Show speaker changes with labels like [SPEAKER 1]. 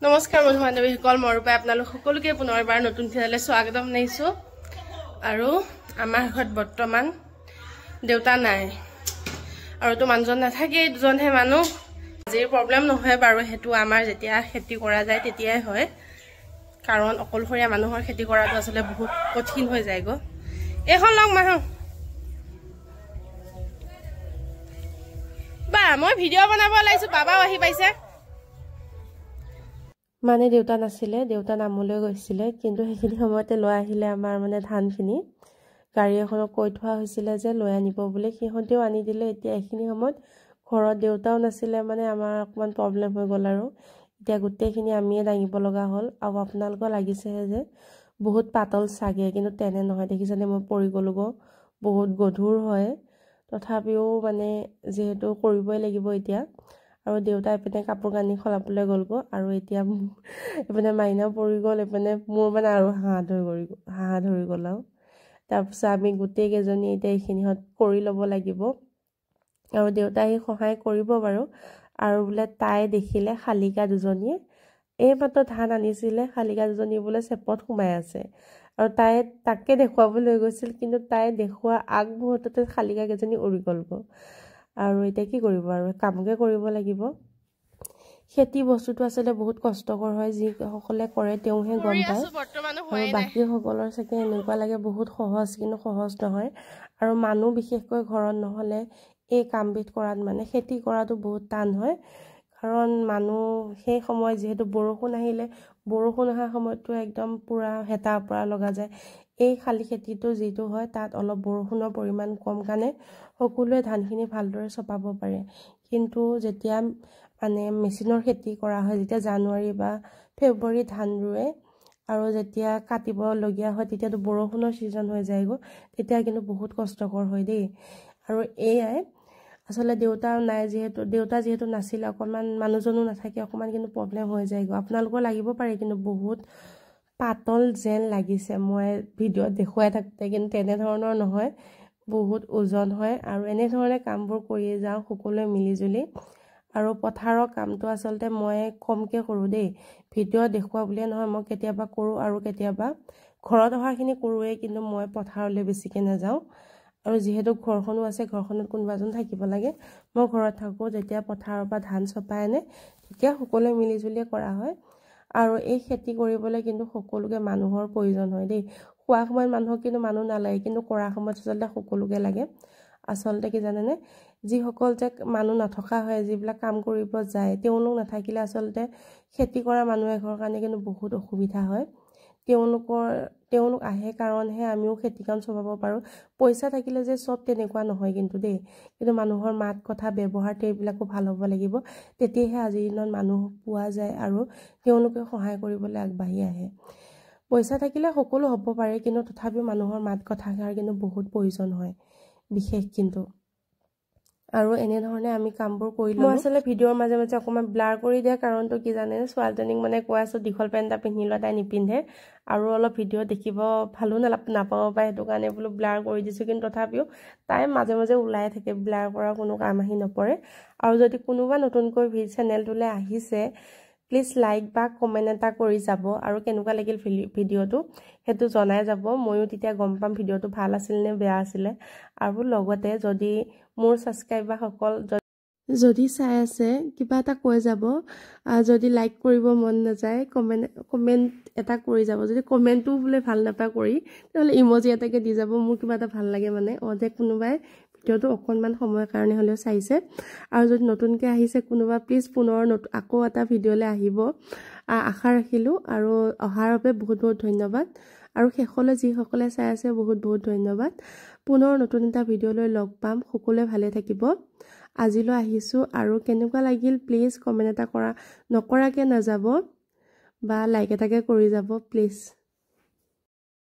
[SPEAKER 1] নমস্কাৰ বন্ধু বান্ধৱীসকল, মই ৰূপাই আপোনালোক সকলোকে পুনৰবাৰ নতুন চেনেললৈ স্বাগতম জনাইছোঁ। আৰু আমাৰ ঘৰত বৰ্তমান দেউতা নাই আৰু তো মানুহজন নাথাকেই, দুজনহে মানুহ। আজিৰ প্ৰব্লেম নহয় বাৰু, সেইটো আমাৰ যেতিয়া খেতি কৰা যায় তেতিয়াই হয়, কাৰণ অকলশৰীয়া মানুহৰ খেতি কৰাটো আচলতে বহুত কঠিন হৈ যায়গৈ। এইখন লওক মানুহ বা, মই ভিডিঅ' বনাব ওলাইছোঁ, বাবাও আহি পাইছে। মানে দেউতা নাছিলে, দেউতা নামলৈ গৈছিলে, কিন্তু সেইখিনি সময়তে লৈ আহিলে আমাৰ মানে ধানখিনি। গাড়ী এখনক কৈ থোৱা হৈছিলে যে লৈ আনিব বুলি, সিহঁতেও আনি দিলে। এতিয়া এইখিনি সময়ত ঘৰত দেউতাও নাছিলে, মানে আমাৰ অকণমান প্ৰব্লেম হৈ গ'ল আৰু এতিয়া গোটেইখিনি আমিয়ে দাঙিব লগা হ'ল। আৰু আপোনালোকৰ লাগিছেহে যে বহুত পাতল চাগে, কিন্তু তেনে নহয়। দেখিছেনে, মই পৰি গ'লোগৈ, বহুত গধুৰ হয়। তথাপিও মানে যিহেতু কৰিবই লাগিব এতিয়া। আৰু দেউতা এপিনে কাপোৰ কানি সলাবলৈ গ'লগৈ, আৰু এতিয়া এইপিনে মাইনাও পৰি গ'ল, এইপিনে মোৰ মানে আৰু হাঁহ ধৰি গ'ল। আৰু তাৰপিছত আমি গোটেইকেইজনী এতিয়া এইখিনিত কৰি ল'ব লাগিব। আৰু দেউতাই সহায় কৰিব বাৰু। আৰু বোলে তাই দেখিলে শালিকা দুজনীয়ে এইমাত্ৰ ধান আনিছিলে, শালিকা দুজনী বোলে চেপত সোমাই আছে, আৰু তাই তাকে দেখুৱাবলৈ গৈছিল, কিন্তু তাই দেখুওৱা আগমুহূৰ্ততে শালিকাকেইজনী উৰি গ'লগৈ। আৰু এতিয়া কি কৰিব, আৰু কামকে কৰিব লাগিব। খেতি বস্তুটো আচলতে বহুত কষ্টকৰ হয়, যিসকলে কৰে তেওঁহে গম পায়। আৰু বাকীসকলৰ চাগে এনেকুৱা লাগে বহুত সহজ, কিন্তু সহজ নহয়। আৰু মানুহ বিশেষকৈ ঘৰত নহ'লে এই কামবিধ কৰাত, মানে খেতি কৰাটো বহুত টান হয়। কাৰণ মানুহ সেই সময়ত যিহেতু বৰষুণ আহিলে, বৰষুণ অহা সময়ততো একদম পূৰা হেতা পৰা লগা যায়। এই শালি খেতিটো যিটো হয়, তাত অলপ বৰষুণৰ পৰিমাণ কম কাৰণে সকলোৱে ধানখিনি ভালদৰে চপাব পাৰে। কিন্তু যেতিয়া মানে মেচিনৰ খেতি কৰা হয়, যেতিয়া জানুৱাৰী বা ফেব্ৰুৱাৰী ধান ৰুৱে আৰু যেতিয়া কাটিবলগীয়া হয়, তেতিয়াতো বৰষুণৰ ছিজন হৈ যায়গৈ, তেতিয়া কিন্তু বহুত কষ্টকৰ হয় দেই। আৰু এয়াই আচলতে দেউতা যিহেতু নাছিলে, অকণমান মানুহজনো নাথাকে, অকণমান কিন্তু প্ৰব্লেম হৈ যায়গৈ। আপোনালোকৰ লাগিব পাৰে, কিন্তু বহুত পাতল যেন লাগিছে মই ভিডিঅ'ত দেখুৱাই থাকোঁতে, কিন্তু তেনেধৰণৰ নহয়, বহুত ওজন হয়। আৰু এনেধৰণে কামবোৰ কৰিয়ে যাওঁ সকলোৱে মিলিজুলি। আৰু পথাৰৰ কামটো আচলতে মই কমকৈ কৰোঁ দেই, ভিডিঅ' দেখুওৱা বুলিয়ে নহয়, মই কেতিয়াবা কৰোঁ আৰু কেতিয়াবা ঘৰত অহাখিনি কৰোঁৱেই, কিন্তু মই পথাৰলৈ বেছিকৈ নাযাওঁ। আৰু যিহেতু ঘৰখনো আছে, ঘৰখনত কোনোবা এজন থাকিব লাগে। মই ঘৰত থাকোঁ, যেতিয়া পথাৰৰ পৰা ধান চপাই আনে তেতিয়া সকলোৱে মিলিজুলিয়ে কৰা হয়। আৰু এই খেতি কৰিবলৈ কিন্তু সকলোকে মানুহৰ প্ৰয়োজন হয় দেই। খোৱা সময়ত মানুহক কিন্তু মানুহ নালাগে, কিন্তু কৰা সময়ত আচলতে সকলোকে লাগে। আচলতে কি জানেনে, যিসকল যে মানুহ নথকা হয়, যিবিলাক কাম কৰিব যায়, তেওঁলোক নাথাকিলে আচলতে খেতি কৰা মানুহ এঘৰৰ কাৰণে কিন্তু বহুত অসুবিধা হয়। তেওঁলোক আহে কাৰণহে আমিও খেতি কাম চলাব পাৰোঁ। পইচা থাকিলে যে চব তেনেকুৱা নহয় কিন্তু দেই, কিন্তু মানুহৰ মাত কথা ব্যৱহাৰ এইবিলাকো ভাল হ'ব লাগিব, তেতিয়াহে আজিৰ দিনত মানুহ পোৱা যায় আৰু তেওঁলোকে সহায় কৰিবলৈ আগবাঢ়ি আহে। পইচা থাকিলে সকলো হ'ব পাৰে, কিন্তু তথাপিও মানুহৰ মাত কথাষাৰ কিন্তু বহুত প্ৰয়োজন হয় বিশেষ। কিন্তু আৰু এনেধৰণে আমি কামবোৰ কৰি লওঁ। মই আচলতে ভিডিঅ'ৰ মাজে মাজে অকণমান ব্লাৰ কৰি দিয়া কাৰণটো কি জানে, ছোৱালীজনীক মানে কৈ আছোঁ দীঘল পেণ্ট এটা পিন্ধি লোৱা, তাই নিপিন্ধে, আৰু অলপ ভিডিঅ' দেখিব ভালো নাপাব পাৰে, সেইটো কাৰণে বোলো ব্লাৰ কৰি দিছোঁ। কিন্তু তথাপিও তাই মাজে মাজে ওলাই থাকে, ব্লাৰ কৰাৰ কোনো কাম আহি নপৰে। আৰু যদি কোনোবা নতুনকৈ চেনেলটোলৈ আহিছে, প্লিজ লাইক বা কমেণ্ট এটা কৰি যাব, আৰু কেনেকুৱা লাগিল ভিডিঅ'টো সেইটো জনাই যাব। ময়ো তেতিয়া গম পাম ভিডিঅ'টো ভাল আছিল নে বেয়া আছিলে। আৰু লগতে যদি মোৰ ছাবস্ক্ৰাইবাৰসকল যদি চাই আছে, কিবা এটা কৈ যাব। যদি লাইক কৰিব মন নাযায়, কমেণ্ট এটা কৰি যাব। যদি কমেণ্টটো বোলে ভাল নাপায় কৰি, তেতিয়াহ'লে ইমজি এটাকে দি যাব, মোৰ কিবা এটা ভাল লাগে মানে, যে কোনোবাই ভিডিঅ'টো অকণমান সময়ৰ কাৰণে হ'লেও চাইছে। আৰু যদি নতুনকৈ আহিছে কোনোবা, প্লিজ পুনৰ আকৌ এটা ভিডিঅ'লৈ আহিব আশা ৰাখিলোঁ। আৰু অহাৰ বাবে বহুত বহুত ধন্যবাদ। আৰু শেষলৈ যিসকলে চাই আছে, বহুত বহুত ধন্যবাদ। পুনৰ নতুন এটা ভিডিঅ'লৈ লগ পাম, সকলোৱে ভালে থাকিব। আজিলৈ আহিছোঁ, আৰু কেনেকুৱা লাগিল প্লিজ কমেণ্ট এটা নকৰাকৈ নাযাব, বা লাইক এটাকে কৰি যাব প্লিজ।